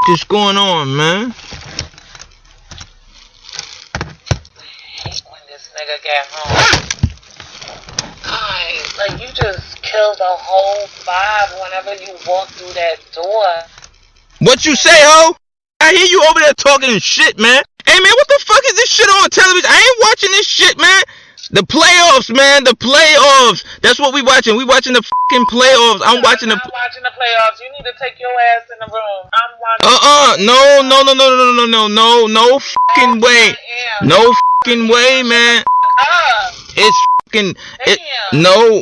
is going on, man? When this nigga get home. Like, you just killed the whole vibe whenever you walk through that door. What you say, ho? I hear you over there talking shit, man. Hey, man, what the fuck is this shit on television? I ain't watching this shit, man. The playoffs, man. The playoffs. That's what we watching. We watching the fucking playoffs. I'm watching the playoffs. You need to take your ass in the room. I'm watching. No fucking way. No fucking way, man. It's fucking. No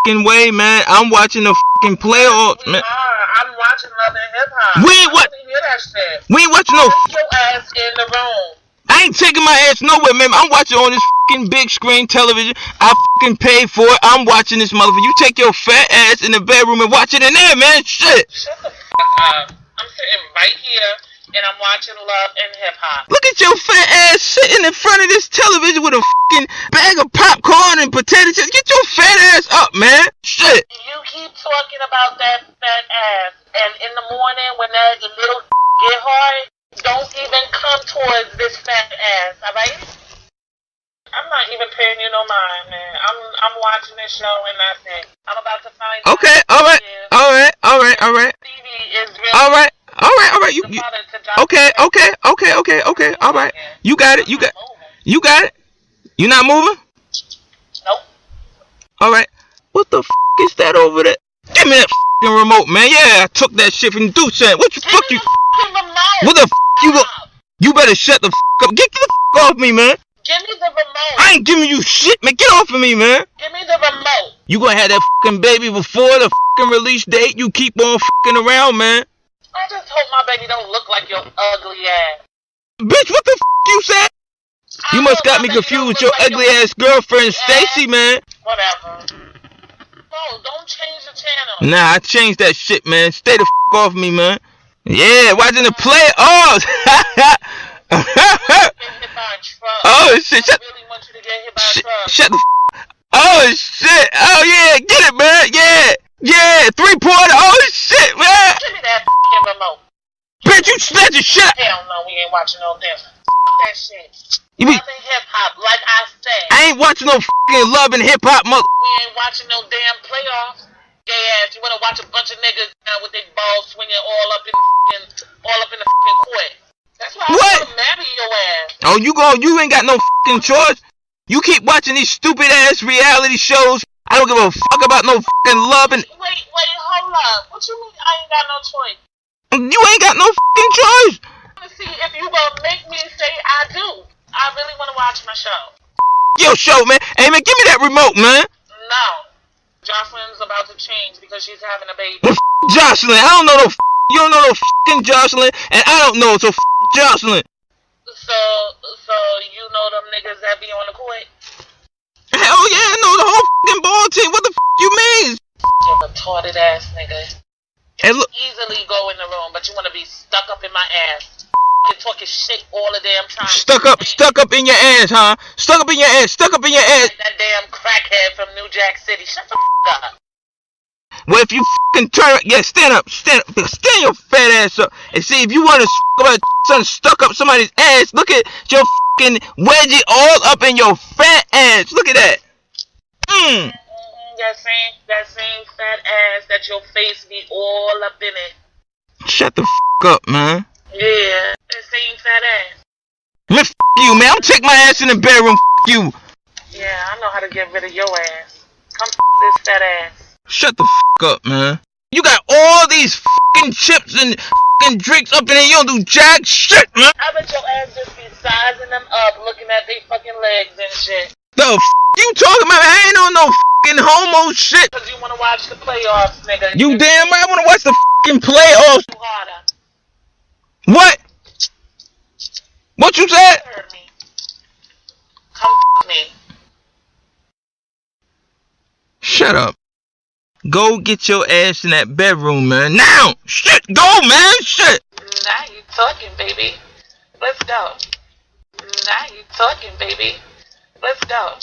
fucking way, man. I'm watching the fucking playoffs, man. I'm watching Love and Hip Hop. We ain't what? Hear that shit. We ain't watching no. Take your ass in the room. I ain't taking my ass nowhere, man. I'm watching on this fucking big screen television. I fucking paid for it. I'm watching this motherfucker. You take your fat ass in the bedroom and watch it in there, man. Shit. Shut the fuck up. I'm sitting right here and I'm watching Love and Hip Hop. Look at your fat ass sitting in front of this television with a fucking bag of popcorn and potato chips. Get your fat ass up, man. Shit. You keep talking about that fat ass, and in the morning when that little get hard, don't even come towards this fat ass, alright? I'm not even paying you no mind, man. I'm watching this show and that's it. I'm about to find out. Okay, alright. TV is really Alright. You okay. Alright. You got it. You got it. You not moving? Nope. Alright. What the is that over there? Give me that remote, man. Yeah, I took that shit from Duchan. What the fuck you? What the you go? You better shut the up. Get the off me, man. Give me the remote. I ain't giving you shit, man. Get off of me, man. Give me the remote. You gonna have that baby before the release date? You keep on around, man. I just hope my baby don't look like your ugly ass. Bitch, what the you said? You must got me confused with your ugly ass girlfriend, Stacy, man. Whatever. No, don't change the channel. Nah, I changed that shit, man. Stay the off me, man. Yeah, watching the playoffs. Oh shit! Shut the. Oh shit! Oh yeah, get it, man. Yeah, 3-pointer. Oh shit, man. Give me that fucking remote. Bitch, you snatch your shit. Hell no, we ain't watching no damn. That shit. You mean Love and Hip Hop, like I said. I ain't watching no fucking Love and Hip Hop, mother. We ain't watching no damn playoffs. Yeah, if you wanna watch a bunch of niggas now with their balls swinging all up in the fucking court. That's why I wanna marry your ass. Oh, you ain't got no fucking choice. You keep watching these stupid ass reality shows. I don't give a fuck about no fucking love and. Wait, hold up. What you mean I ain't got no choice? You ain't got no fucking choice. Let's see if you gonna make me say I do. I really wanna watch my show. Your show, man. Hey, man, give me that remote, man. No. Jocelyn's about to change because she's having a baby. Jocelyn, I don't know no. You don't know no fucking Jocelyn, and I don't know so Jocelyn. So you know them niggas that be on the court? Hell yeah, I know the whole fucking ball team. What the you mean? You're a retarded ass nigga. Hey, look. Easily go in the room, but you wanna be stuck up in my ass. You're talking shit all the damn time. Stuck up in your ass, huh? Stuck up in your ass. Like that damn crackhead from New Jack City. Shut the f up. Well, if you fucking turn, stand up, stand your fat ass up, and see if you want to about something stuck up somebody's ass. Look at your fucking wedgie all up in your fat ass. Look at that. That same fat ass that your face be all up in it. Shut the up, man. Yeah, that same fat ass. Man, you, man. I'm taking my ass in the bedroom. You. Yeah, I know how to get rid of your ass. Come this fat ass. Shut the up, man. You got all these fucking chips and fucking drinks up in there. You don't do jack shit, man. I bet your ass just be sizing them up, looking at their fucking legs and shit. The you talking about? I ain't on no fucking homo shit. Cause you wanna watch the playoffs, nigga. You damn right I wanna watch the fucking playoffs. Harder. What? What you said? You heard me. Come me. Shut up. Go get your ass in that bedroom, man. Now! Shit! Go, man! Shit! Now you talking, baby. Let's go. Now you talking, baby. Let's go.